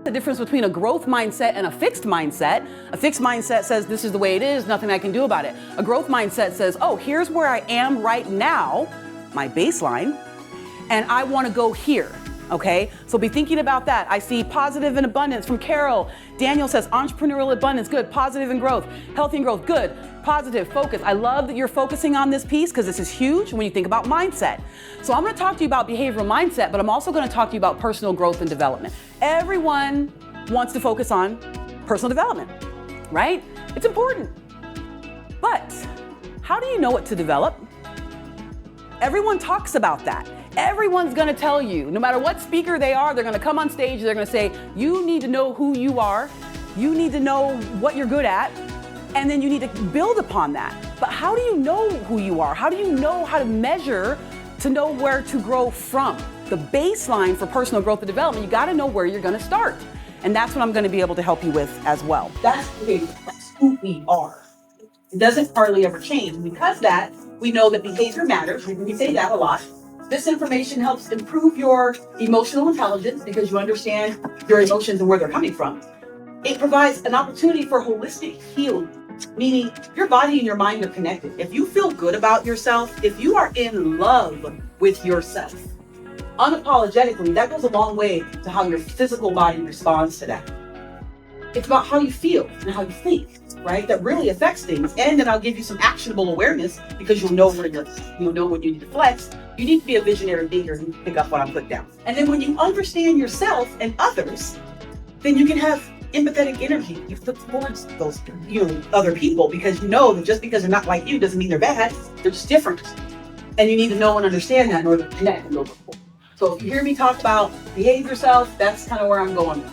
The difference between a growth mindset and a fixed mindset. A fixed mindset says this is the way it is, nothing I can do about it. A growth mindset says, oh, here's where I am right now, my baseline, and I want to go here. Okay, so be thinking about that. I see positive and abundance from Carol. Daniel says entrepreneurial abundance, good. Positive and growth, healthy and growth, good. Positive, focus. I love that you're focusing on this piece because this is huge when you think about mindset. So I'm going to talk to you about behavioral mindset, but I'm also going to talk to you about personal growth and development. Everyone wants to focus on personal development, right? It's important. But how do you know what to develop? Everyone talks about that. Everyone's gonna tell you, no matter what speaker they are, they're gonna come on stage, they're gonna say, you need to know who you are, you need to know what you're good at, and then you need to build upon that. But how do you know who you are? How do you know how to measure to know where to grow from? The baseline for personal growth and development, you gotta know where you're gonna start. And that's what I'm gonna be able to help you with as well. That's who we are. It doesn't hardly ever change. Because that, we know that behavior matters. We say that a lot. This information helps improve your emotional intelligence because you understand your emotions and where they're coming from. It provides an opportunity for holistic healing, meaning your body and your mind are connected. If you feel good about yourself, if you are in love with yourself, unapologetically, that goes a long way to how your physical body responds to that. It's about how you feel and how you think, right? That really affects things. And then I'll give you some actionable awareness because you'll know when you need to flex. You need to be a visionary thinker and pick up what I'm putting down. And then when you understand yourself and others, then you can have empathetic energy. You flip towards those, other people because you know that just because they're not like you doesn't mean they're bad. They're just different. And you need to know and understand that in order to connect and go forward. So if you hear me talk about behave yourself, that's kind of where I'm going.